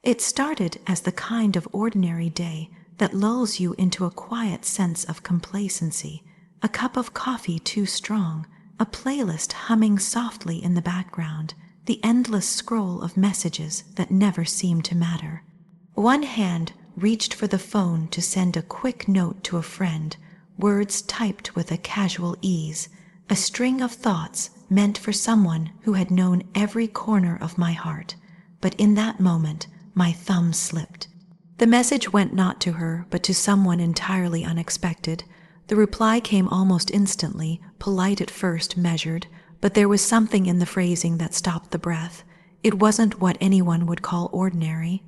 It started as the kind of ordinary day that lulls you into a quiet sense of complacency, a cup of coffee too strong, a playlist humming softly in the background, the endless scroll of messages that never seem to matter. One hand reached for the phone to send a quick note to a friend, words typed with a casual ease, a string of thoughts meant for someone who had known every corner of my heart. But in that moment, my thumb slipped. The message went not to her, but to someone entirely unexpected. The reply came almost instantly, polite at first, measured, but there was something in the phrasing that stopped the breath. It wasn't what anyone would call ordinary.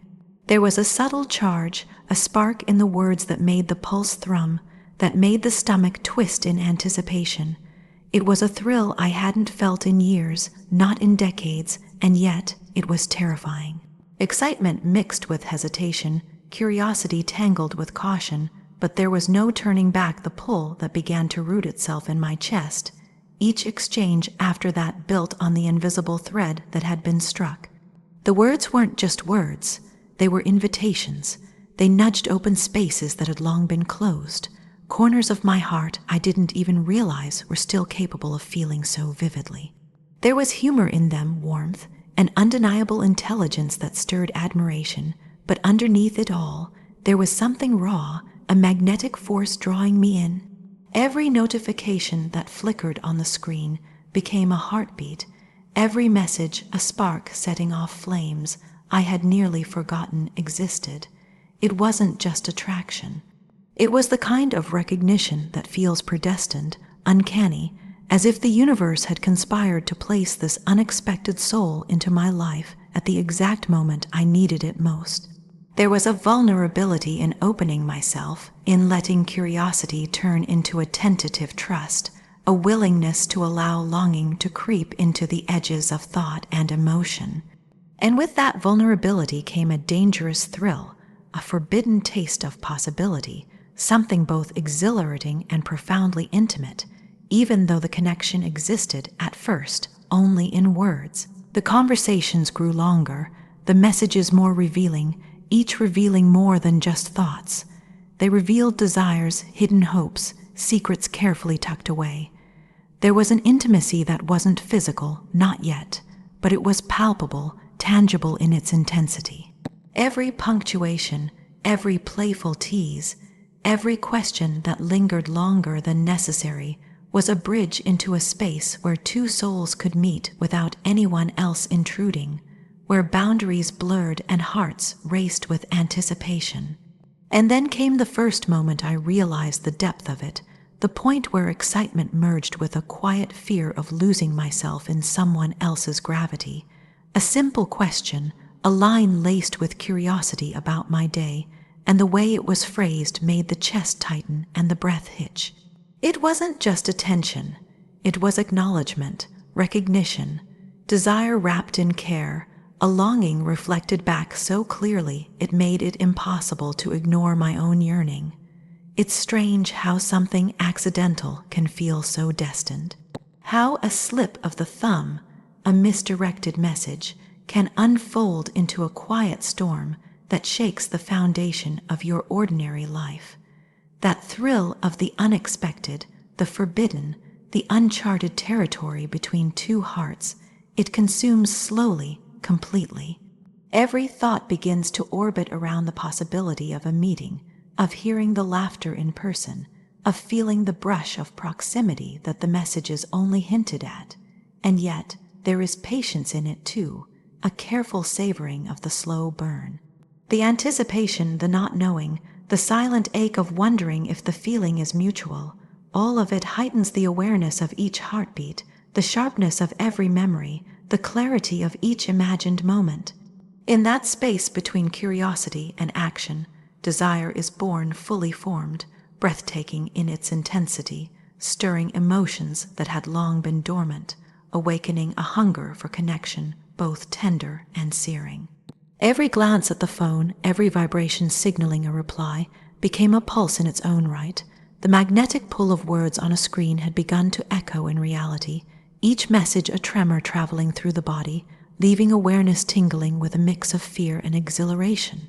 There was a subtle charge, a spark in the words that made the pulse thrum, that made the stomach twist in anticipation. It was a thrill I hadn't felt in years, not in decades, and yet it was terrifying. Excitement mixed with hesitation, curiosity tangled with caution, but there was no turning back the pull that began to root itself in my chest. Each exchange after that built on the invisible thread that had been struck. The words weren't just words. They were invitations. They nudged open spaces that had long been closed, corners of my heart I didn't even realize were still capable of feeling so vividly. There was humor in them, warmth, an undeniable intelligence that stirred admiration, but underneath it all, there was something raw, a magnetic force drawing me in. Every notification that flickered on the screen became a heartbeat, every message a spark setting off flames I had nearly forgotten existed. It wasn't just attraction. It was the kind of recognition that feels predestined, uncanny, as if the universe had conspired to place this unexpected soul into my life at the exact moment I needed it most. There was a vulnerability in opening myself, in letting curiosity turn into a tentative trust, a willingness to allow longing to creep into the edges of thought and emotion. And with that vulnerability came a dangerous thrill, a forbidden taste of possibility, something both exhilarating and profoundly intimate, even though the connection existed at first only in words. The conversations grew longer, the messages more revealing, each revealing more than just thoughts. They revealed desires, hidden hopes, secrets carefully tucked away. There was an intimacy that wasn't physical, not yet, but it was palpable, tangible in its intensity. Every punctuation, every playful tease, every question that lingered longer than necessary was a bridge into a space where two souls could meet without anyone else intruding, where boundaries blurred and hearts raced with anticipation. And then came the first moment I realized the depth of it, the point where excitement merged with a quiet fear of losing myself in someone else's gravity. A simple question, a line laced with curiosity about my day, and the way it was phrased made the chest tighten and the breath hitch. It wasn't just attention. It was acknowledgement, recognition, desire wrapped in care, a longing reflected back so clearly it made it impossible to ignore my own yearning. It's strange how something accidental can feel so destined. How a slip of the thumb, a misdirected message, can unfold into a quiet storm that shakes the foundation of your ordinary life. That thrill of the unexpected, the forbidden, the uncharted territory between two hearts, it consumes slowly, completely. Every thought begins to orbit around the possibility of a meeting, of hearing the laughter in person, of feeling the brush of proximity that the messages only hinted at. And yet, there is patience in it too, a careful savoring of the slow burn. The anticipation, the not knowing, the silent ache of wondering if the feeling is mutual, all of it heightens the awareness of each heartbeat, the sharpness of every memory, the clarity of each imagined moment. In that space between curiosity and action, desire is born fully formed, breathtaking in its intensity, stirring emotions that had long been dormant, awakening a hunger for connection, both tender and searing. Every glance at the phone, every vibration signaling a reply, became a pulse in its own right. The magnetic pull of words on a screen had begun to echo in reality, each message a tremor traveling through the body, leaving awareness tingling with a mix of fear and exhilaration.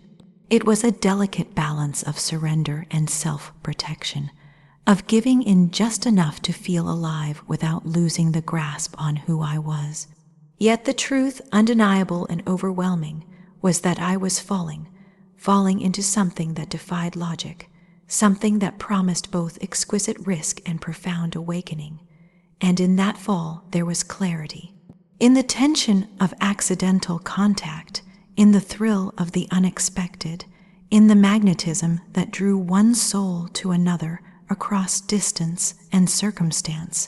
It was a delicate balance of surrender and self-protection, of giving in just enough to feel alive without losing the grasp on who I was. Yet the truth, undeniable and overwhelming, was that I was falling into something that defied logic, something that promised both exquisite risk and profound awakening. And in that fall there was clarity. In the tension of accidental contact, in the thrill of the unexpected, in the magnetism that drew one soul to another across distance and circumstance,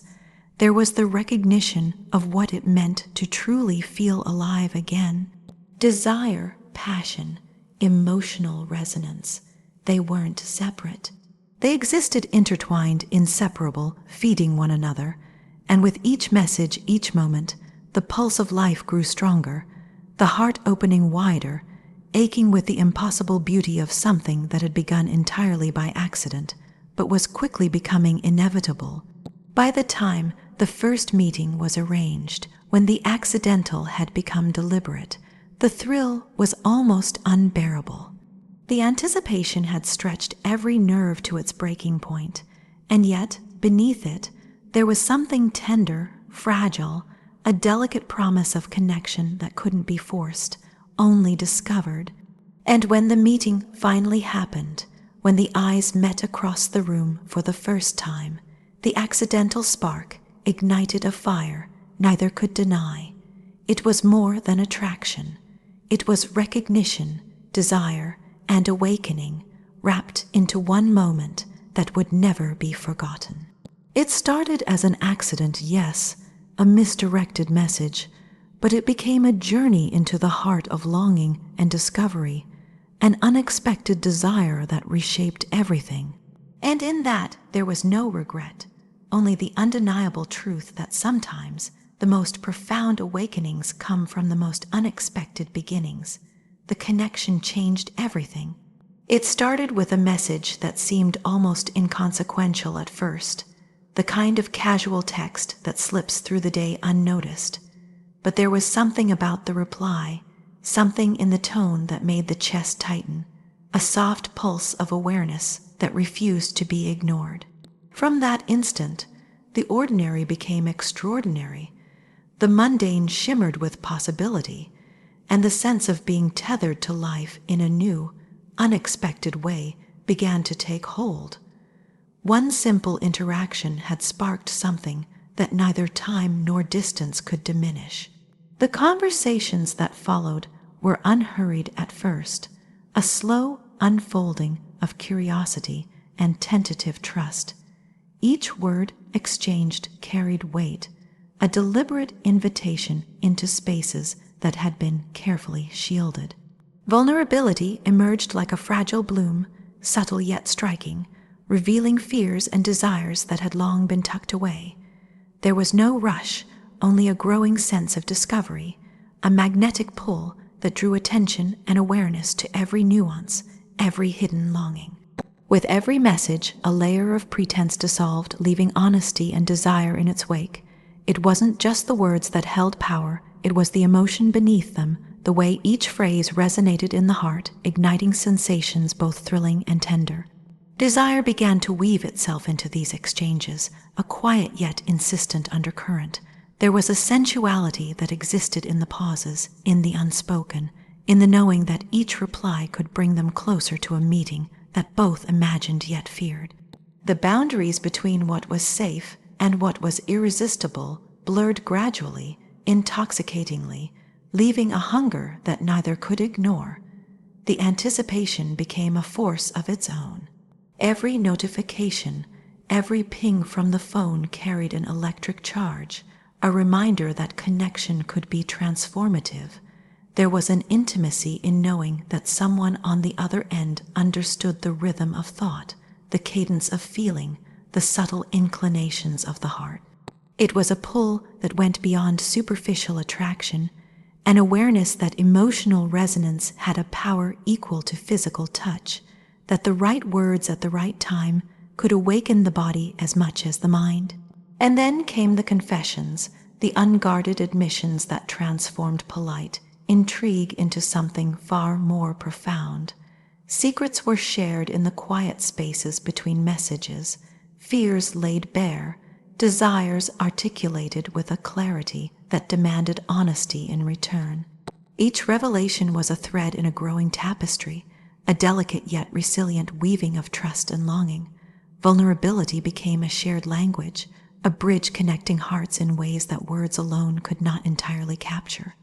there was the recognition of what it meant to truly feel alive again. Desire, passion, emotional resonance. They weren't separate. They existed intertwined, inseparable, feeding one another, and with each message, each moment, the pulse of life grew stronger, the heart opening wider, aching with the impossible beauty of something that had begun entirely by accident, but was quickly becoming inevitable. By the time the first meeting was arranged, when the accidental had become deliberate, the thrill was almost unbearable. The anticipation had stretched every nerve to its breaking point, and yet, beneath it, there was something tender, fragile, a delicate promise of connection that couldn't be forced, only discovered. And when the meeting finally happened, when the eyes met across the room for the first time, the accidental spark ignited a fire neither could deny. It was more than attraction. It was recognition, desire, and awakening wrapped into one moment that would never be forgotten. It started as an accident, yes, a misdirected message, but it became a journey into the heart of longing and discovery, an unexpected desire that reshaped everything. And in that there was no regret, only the undeniable truth that sometimes the most profound awakenings come from the most unexpected beginnings. The connection changed everything. It started with a message that seemed almost inconsequential at first, the kind of casual text that slips through the day unnoticed. But there was something about the reply, something in the tone that made the chest tighten, a soft pulse of awareness that refused to be ignored. From that instant, the ordinary became extraordinary. The mundane shimmered with possibility, and the sense of being tethered to life in a new, unexpected way began to take hold. One simple interaction had sparked something that neither time nor distance could diminish. The conversations that followed were unhurried at first, a slow unfolding of curiosity and tentative trust. Each word exchanged carried weight, a deliberate invitation into spaces that had been carefully shielded. Vulnerability emerged like a fragile bloom, subtle yet striking, revealing fears and desires that had long been tucked away. There was no rush, only a growing sense of discovery, a magnetic pull that drew attention and awareness to every nuance, every hidden longing. With every message, a layer of pretense dissolved, leaving honesty and desire in its wake. It wasn't just the words that held power, it was the emotion beneath them, the way each phrase resonated in the heart, igniting sensations both thrilling and tender. Desire began to weave itself into these exchanges, a quiet yet insistent undercurrent. There was a sensuality that existed in the pauses, in the unspoken, in the knowing that each reply could bring them closer to a meeting that both imagined yet feared. The boundaries between what was safe and what was irresistible blurred gradually, intoxicatingly, leaving a hunger that neither could ignore. The anticipation became a force of its own. Every notification, every ping from the phone carried an electric charge, a reminder that connection could be transformative. There was an intimacy in knowing that someone on the other end understood the rhythm of thought, the cadence of feeling, the subtle inclinations of the heart. It was a pull that went beyond superficial attraction, an awareness that emotional resonance had a power equal to physical touch, that the right words at the right time could awaken the body as much as the mind. And then came the confessions, the unguarded admissions that transformed polite intrigue into something far more profound. Secrets were shared in the quiet spaces between messages, fears laid bare, desires articulated with a clarity that demanded honesty in return. Each revelation was a thread in a growing tapestry, a delicate yet resilient weaving of trust and longing. Vulnerability became a shared language, a bridge connecting hearts in ways that words alone could not entirely capture.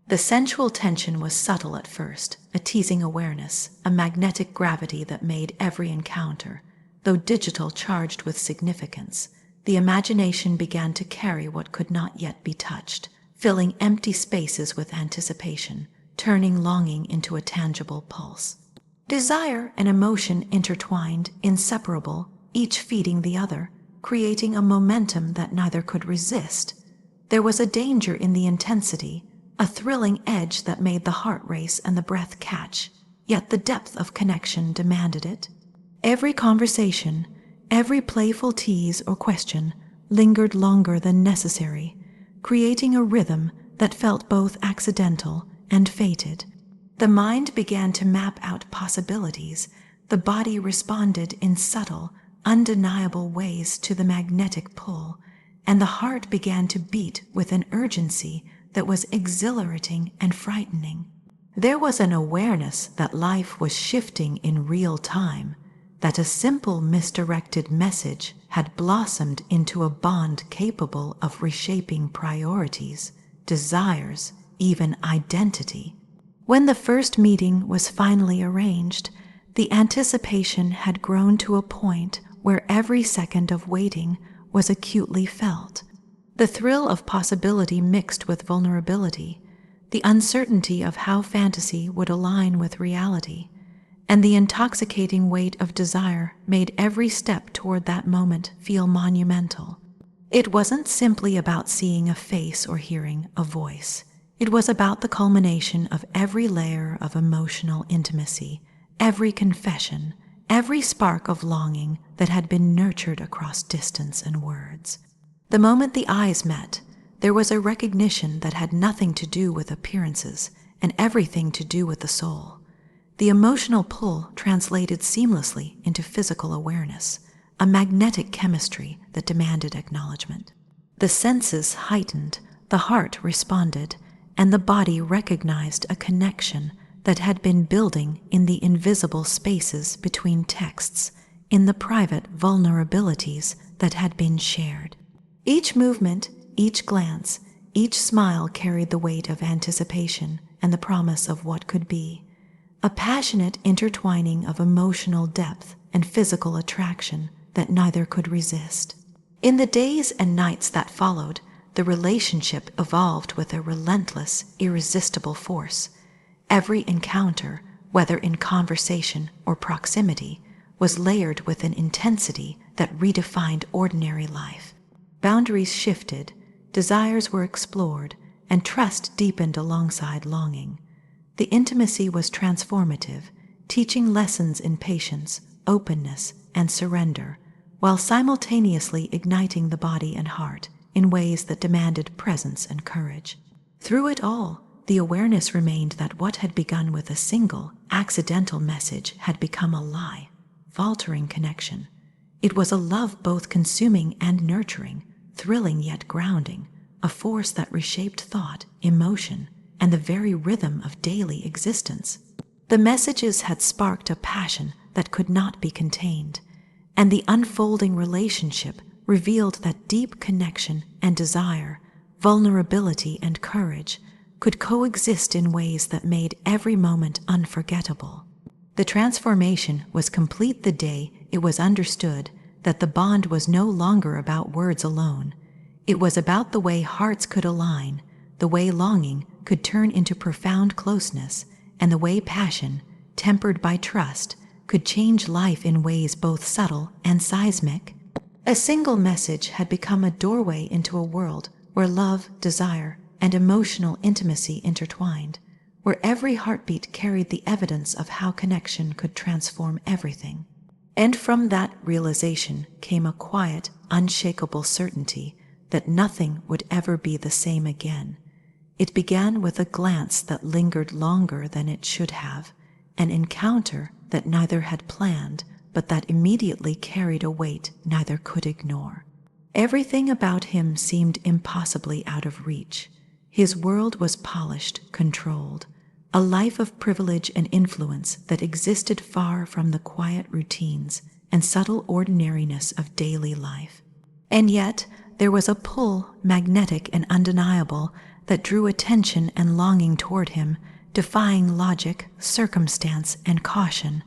The sensual tension was subtle at first, a teasing awareness, a magnetic gravity that made every encounter, though digital, charged with significance. The imagination began to carry what could not yet be touched, filling empty spaces with anticipation, turning longing into a tangible pulse. Desire and emotion intertwined, inseparable, each feeding the other, creating a momentum that neither could resist. There was a danger in the intensity, a thrilling edge that made the heart race and the breath catch, yet the depth of connection demanded it. Every conversation, every playful tease or question lingered longer than necessary, creating a rhythm that felt both accidental and fated. The mind began to map out possibilities, the body responded in subtle, undeniable ways to the magnetic pull, and the heart began to beat with an urgency that was exhilarating and frightening. There was an awareness that life was shifting in real time, that a simple misdirected message had blossomed into a bond capable of reshaping priorities, desires, even identity. When the first meeting was finally arranged, the anticipation had grown to a point where every second of waiting was acutely felt. The thrill of possibility mixed with vulnerability, the uncertainty of how fantasy would align with reality, and the intoxicating weight of desire made every step toward that moment feel monumental. It wasn't simply about seeing a face or hearing a voice. It was about the culmination of every layer of emotional intimacy, every confession, every spark of longing that had been nurtured across distance and words. The moment the eyes met, there was a recognition that had nothing to do with appearances and everything to do with the soul. The emotional pull translated seamlessly into physical awareness, a magnetic chemistry that demanded acknowledgement. The senses heightened, the heart responded, and the body recognized a connection that had been building in the invisible spaces between texts, in the private vulnerabilities that had been shared. Each movement, each glance, each smile carried the weight of anticipation and the promise of what could be, a passionate intertwining of emotional depth and physical attraction that neither could resist. In the days and nights that followed, the relationship evolved with a relentless, irresistible force. Every encounter, whether in conversation or proximity, was layered with an intensity that redefined ordinary life. Boundaries shifted, desires were explored, and trust deepened alongside longing. The intimacy was transformative, teaching lessons in patience, openness, and surrender, while simultaneously igniting the body and heart in ways that demanded presence and courage. Through it all, the awareness remained that what had begun with a single, accidental message had become a lie, faltering connection. It was a love both consuming and nurturing, thrilling yet grounding, a force that reshaped thought, emotion, and the very rhythm of daily existence. The messages had sparked a passion that could not be contained, and the unfolding relationship revealed that deep connection and desire, vulnerability and courage could coexist in ways that made every moment unforgettable. The transformation was complete the day it was understood that the bond was no longer about words alone. It was about the way hearts could align, the way longing could turn into profound closeness, and the way passion, tempered by trust, could change life in ways both subtle and seismic. A single message had become a doorway into a world where love, desire, and emotional intimacy intertwined, where every heartbeat carried the evidence of how connection could transform everything. And from that realization came a quiet, unshakable certainty that nothing would ever be the same again. It began with a glance that lingered longer than it should have, an encounter that neither had planned, but that immediately carried a weight neither could ignore. Everything about him seemed impossibly out of reach. His world was polished, controlled, a life of privilege and influence that existed far from the quiet routines and subtle ordinariness of daily life. And yet, there was a pull, magnetic and undeniable, that drew attention and longing toward him, defying logic, circumstance, and caution.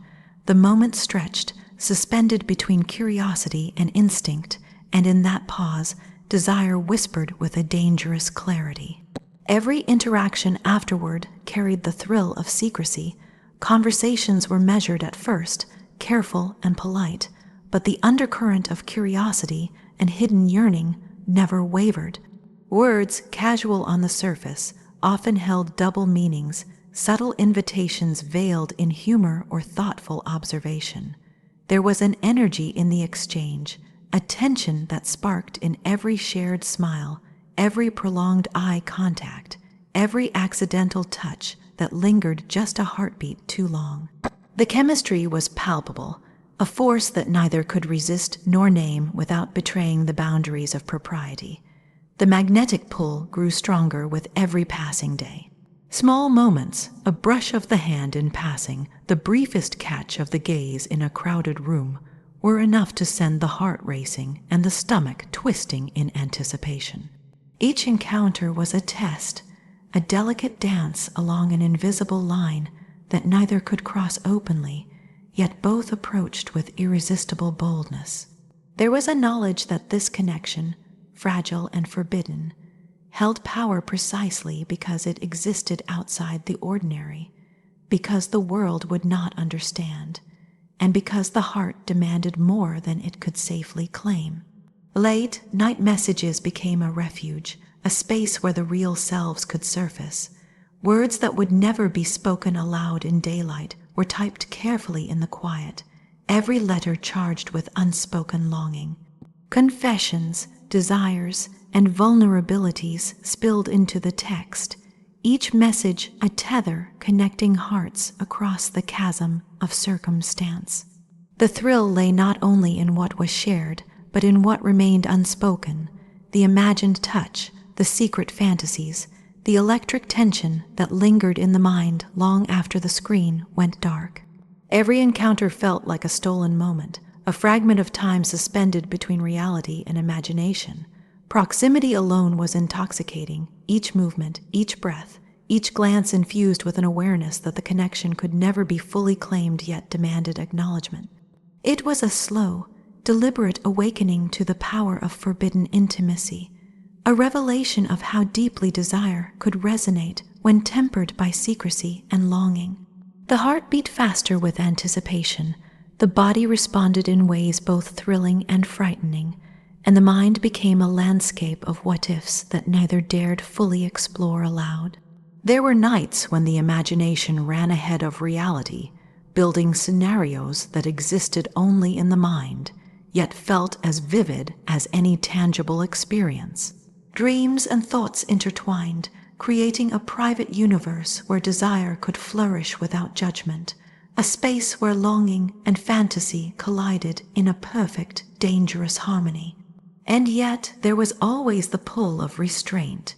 The moment stretched, suspended between curiosity and instinct, and in that pause, desire whispered with a dangerous clarity. Every interaction afterward carried the thrill of secrecy. Conversations were measured at first, careful and polite, but the undercurrent of curiosity and hidden yearning never wavered. Words, casual on the surface, often held double meanings, subtle invitations veiled in humor or thoughtful observation. There was an energy in the exchange, a tension that sparked in every shared smile, every prolonged eye contact, every accidental touch that lingered just a heartbeat too long. The chemistry was palpable, a force that neither could resist nor name without betraying the boundaries of propriety. The magnetic pull grew stronger with every passing day. Small moments, a brush of the hand in passing, the briefest catch of the gaze in a crowded room, were enough to send the heart racing and the stomach twisting in anticipation. Each encounter was a test, a delicate dance along an invisible line that neither could cross openly, yet both approached with irresistible boldness. There was a knowledge that this connection, fragile and forbidden, held power precisely because it existed outside the ordinary, because the world would not understand, and because the heart demanded more than it could safely claim. Late night messages became a refuge, a space where the real selves could surface. Words that would never be spoken aloud in daylight were typed carefully in the quiet, every letter charged with unspoken longing. Confessions, desires, and vulnerabilities spilled into the text, each message a tether connecting hearts across the chasm of circumstance. The thrill lay not only in what was shared, but in what remained unspoken, the imagined touch, the secret fantasies, the electric tension that lingered in the mind long after the screen went dark. Every encounter felt like a stolen moment, a fragment of time suspended between reality and imagination. Proximity alone was intoxicating, each movement, each breath, each glance infused with an awareness that the connection could never be fully claimed yet demanded acknowledgement. It was a slow, deliberate awakening to the power of forbidden intimacy, a revelation of how deeply desire could resonate when tempered by secrecy and longing. The heart beat faster with anticipation, the body responded in ways both thrilling and frightening, and the mind became a landscape of what-ifs that neither dared fully explore aloud. There were nights when the imagination ran ahead of reality, building scenarios that existed only in the mind, yet felt as vivid as any tangible experience. Dreams and thoughts intertwined, creating a private universe where desire could flourish without judgment, a space where longing and fantasy collided in a perfect, dangerous harmony. And yet there was always the pull of restraint,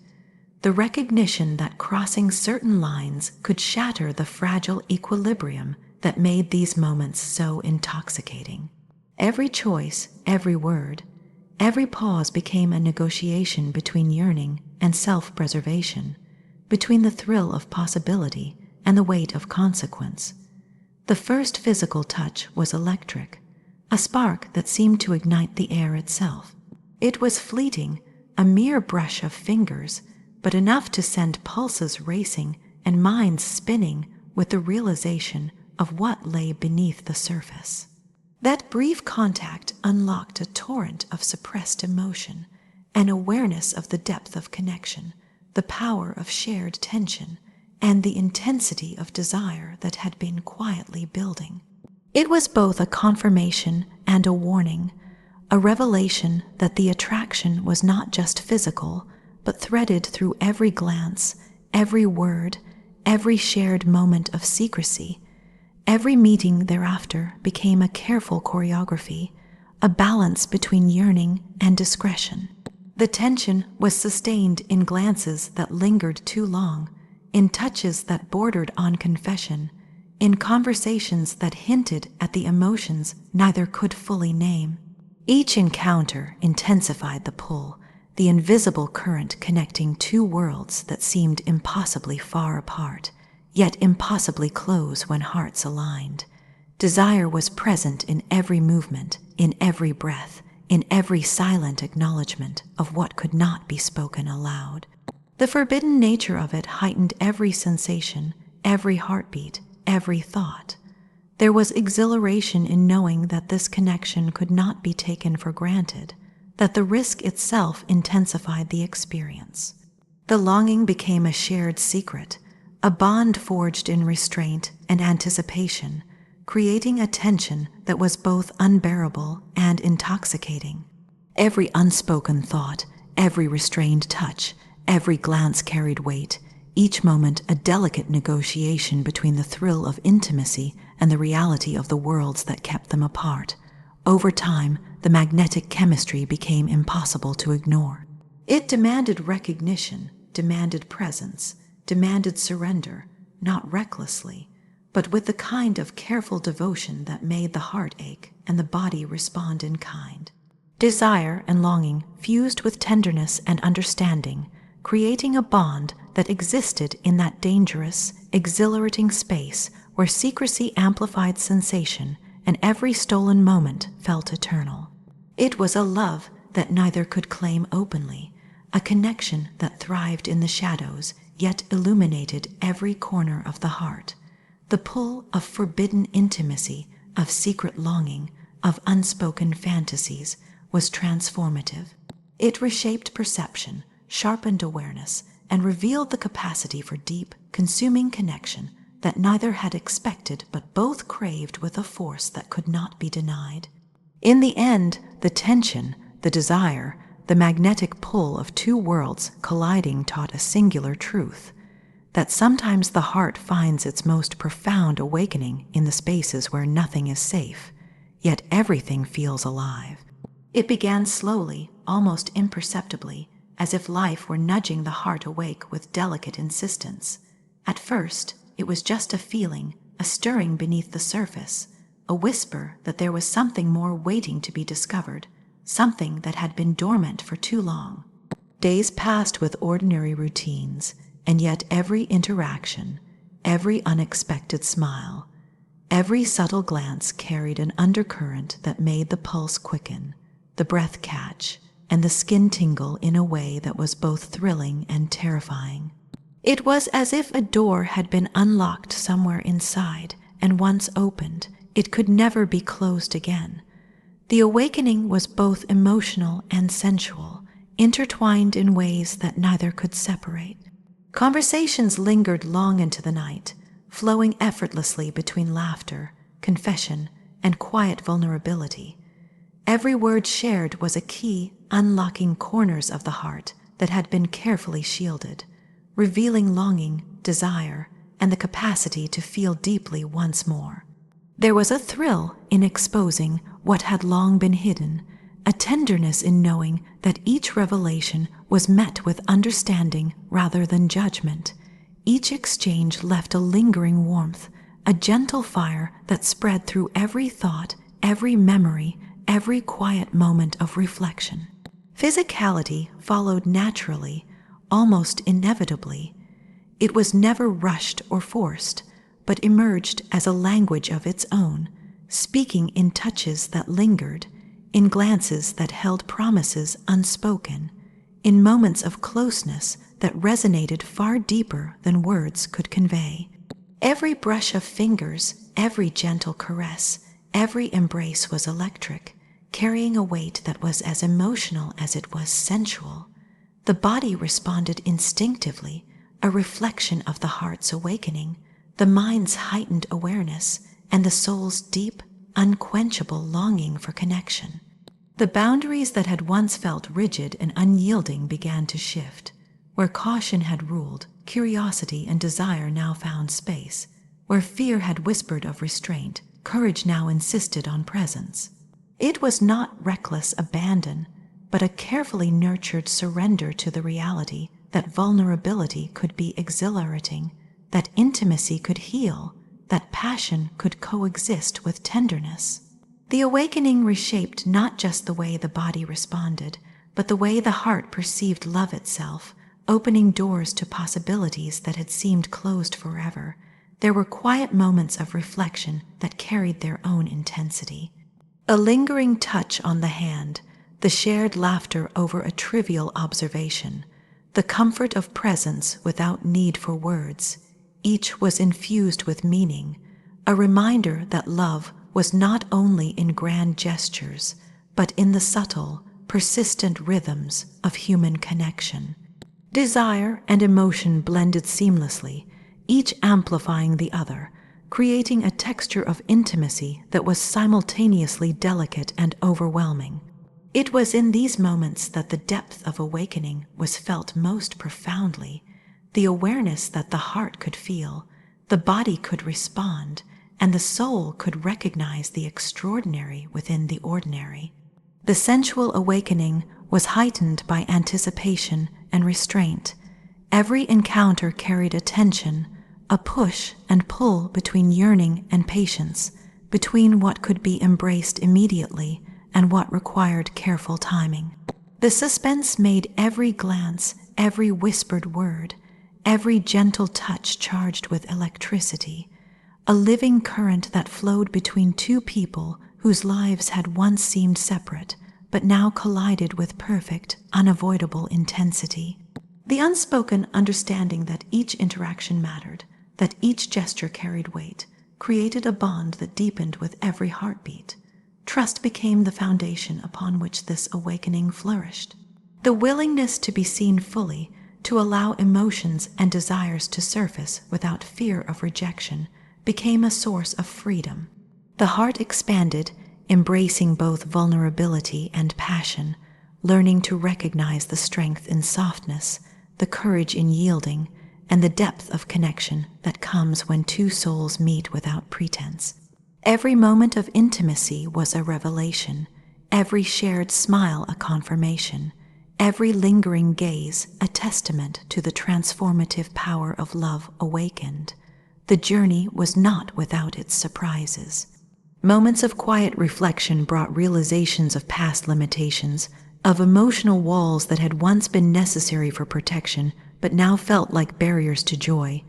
the recognition that crossing certain lines could shatter the fragile equilibrium that made these moments so intoxicating. Every choice, every word, every pause became a negotiation between yearning and self-preservation, between the thrill of possibility and the weight of consequence. The first physical touch was electric, a spark that seemed to ignite the air itself. It was fleeting, a mere brush of fingers, but enough to send pulses racing and minds spinning with the realization of what lay beneath the surface. That brief contact unlocked a torrent of suppressed emotion, an awareness of the depth of connection, the power of shared tension, and the intensity of desire that had been quietly building. It was both a confirmation and a warning, a revelation that the attraction was not just physical, but threaded through every glance, every word, every shared moment of secrecy. Every meeting thereafter became a careful choreography, a balance between yearning and discretion. The tension was sustained in glances that lingered too long, in touches that bordered on confession, in conversations that hinted at the emotions neither could fully name. Each encounter intensified the pull, the invisible current connecting two worlds that seemed impossibly far apart, yet impossibly close when hearts aligned. Desire was present in every movement, in every breath, in every silent acknowledgement of what could not be spoken aloud. The forbidden nature of it heightened every sensation, every heartbeat, every thought. There was exhilaration in knowing that this connection could not be taken for granted, that the risk itself intensified the experience. The longing became a shared secret, a bond forged in restraint and anticipation, creating a tension that was both unbearable and intoxicating. Every unspoken thought, every restrained touch, every glance carried weight, each moment a delicate negotiation between the thrill of intimacy and the reality of the worlds that kept them apart. Over time, the magnetic chemistry became impossible to ignore. It demanded recognition, demanded presence, demanded surrender, not recklessly, but with the kind of careful devotion that made the heart ache and the body respond in kind. Desire and longing fused with tenderness and understanding, creating a bond that existed in that dangerous, exhilarating space where secrecy amplified sensation and every stolen moment felt eternal. It was a love that neither could claim openly, a connection that thrived in the shadows yet illuminated every corner of the heart. The pull of forbidden intimacy, of secret longing, of unspoken fantasies was transformative. It reshaped perception, sharpened awareness, and revealed the capacity for deep, consuming connection that neither had expected but both craved with a force that could not be denied. In the end, the tension, the desire, the magnetic pull of two worlds colliding taught a singular truth, that sometimes the heart finds its most profound awakening in the spaces where nothing is safe, yet everything feels alive. It began slowly, almost imperceptibly, as if life were nudging the heart awake with delicate insistence. At first, it was just a feeling, a stirring beneath the surface, a whisper that there was something more waiting to be discovered, something that had been dormant for too long. Days passed with ordinary routines, and yet every interaction, every unexpected smile, every subtle glance carried an undercurrent that made the pulse quicken, the breath catch, and the skin tingle in a way that was both thrilling and terrifying. It was as if a door had been unlocked somewhere inside, and once opened, it could never be closed again. The awakening was both emotional and sensual, intertwined in ways that neither could separate. Conversations lingered long into the night, flowing effortlessly between laughter, confession, and quiet vulnerability. Every word shared was a key unlocking corners of the heart that had been carefully shielded, revealing longing, desire, and the capacity to feel deeply once more. There was a thrill in exposing what had long been hidden, a tenderness in knowing that each revelation was met with understanding rather than judgment. Each exchange left a lingering warmth, a gentle fire that spread through every thought, every memory, every quiet moment of reflection. Physicality followed naturally, almost inevitably. It was never rushed or forced, but emerged as a language of its own, speaking in touches that lingered, in glances that held promises unspoken, in moments of closeness that resonated far deeper than words could convey. Every brush of fingers, every gentle caress, every embrace was electric, carrying a weight that was as emotional as it was sensual. The body responded instinctively, a reflection of the heart's awakening, the mind's heightened awareness, and the soul's deep, unquenchable longing for connection. The boundaries that had once felt rigid and unyielding began to shift. Where caution had ruled, curiosity and desire now found space. Where fear had whispered of restraint, courage now insisted on presence. It was not reckless abandon, but a carefully nurtured surrender to the reality that vulnerability could be exhilarating, that intimacy could heal, that passion could coexist with tenderness. The awakening reshaped not just the way the body responded, but the way the heart perceived love itself, opening doors to possibilities that had seemed closed forever. There were quiet moments of reflection that carried their own intensity. A lingering touch on the hand, the shared laughter over a trivial observation, the comfort of presence without need for words. Each was infused with meaning, a reminder that love was not only in grand gestures, but in the subtle, persistent rhythms of human connection. Desire and emotion blended seamlessly, each amplifying the other, creating a texture of intimacy that was simultaneously delicate and overwhelming. It was in these moments that the depth of awakening was felt most profoundly, the awareness that the heart could feel, the body could respond, and the soul could recognize the extraordinary within the ordinary. The sensual awakening was heightened by anticipation and restraint. Every encounter carried a tension, a push and pull between yearning and patience, between what could be embraced immediately and what required careful timing. The suspense made every glance, every whispered word, every gentle touch charged with electricity, a living current that flowed between two people whose lives had once seemed separate, but now collided with perfect, unavoidable intensity. The unspoken understanding that each interaction mattered, that each gesture carried weight, created a bond that deepened with every heartbeat. Trust became the foundation upon which this awakening flourished. The willingness to be seen fully, to allow emotions and desires to surface without fear of rejection, became a source of freedom. The heart expanded, embracing both vulnerability and passion, learning to recognize the strength in softness, the courage in yielding, and the depth of connection that comes when two souls meet without pretense. Every moment of intimacy was a revelation, every shared smile a confirmation, every lingering gaze a testament to the transformative power of love awakened. The journey was not without its surprises. Moments of quiet reflection brought realizations of past limitations, of emotional walls that had once been necessary for protection, but now felt like barriers to joy.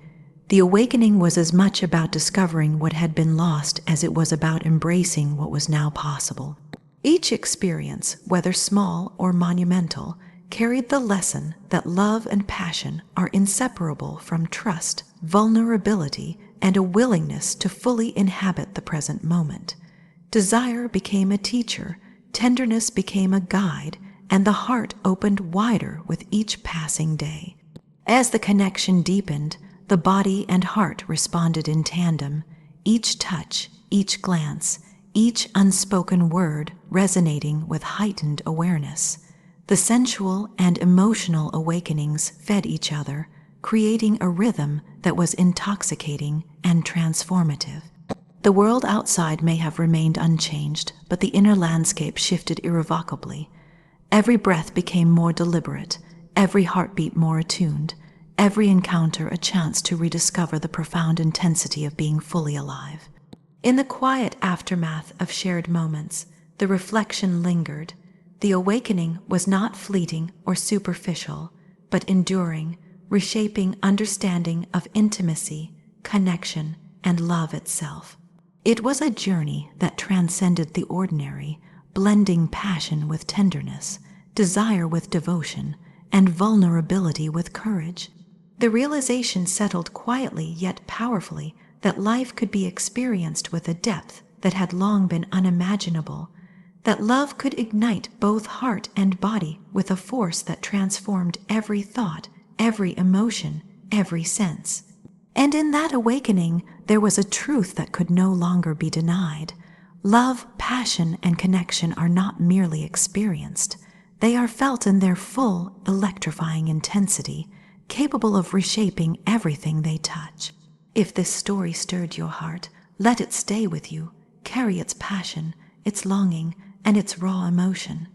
The awakening was as much about discovering what had been lost as it was about embracing what was now possible. Each experience, whether small or monumental, carried the lesson that love and passion are inseparable from trust, vulnerability, and a willingness to fully inhabit the present moment. Desire became a teacher, tenderness became a guide, and the heart opened wider with each passing day. As the connection deepened, the body and heart responded in tandem, each touch, each glance, each unspoken word resonating with heightened awareness. The sensual and emotional awakenings fed each other, creating a rhythm that was intoxicating and transformative. The world outside may have remained unchanged, but the inner landscape shifted irrevocably. Every breath became more deliberate, every heartbeat more attuned, every encounter a chance to rediscover the profound intensity of being fully alive. In the quiet aftermath of shared moments, the reflection lingered. The awakening was not fleeting or superficial, but enduring, reshaping understanding of intimacy, connection, and love itself. It was a journey that transcended the ordinary, blending passion with tenderness, desire with devotion, and vulnerability with courage. The realization settled quietly yet powerfully that life could be experienced with a depth that had long been unimaginable, that love could ignite both heart and body with a force that transformed every thought, every emotion, every sense. And in that awakening, there was a truth that could no longer be denied. Love, passion, and connection are not merely experienced. They are felt in their full, electrifying intensity, capable of reshaping everything they touch. If this story stirred your heart, let it stay with you. Carry its passion, its longing, and its raw emotion.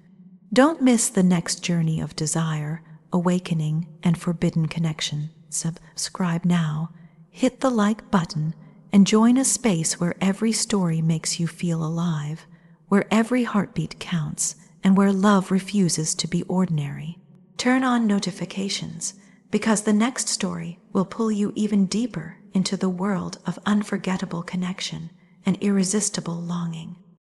Don't miss the next journey of desire, awakening, and forbidden connection. Subscribe now, hit the like button, and join a space where every story makes you feel alive, where every heartbeat counts, and where love refuses to be ordinary. Turn on notifications, because the next story will pull you even deeper into the world of unforgettable connection and irresistible longing.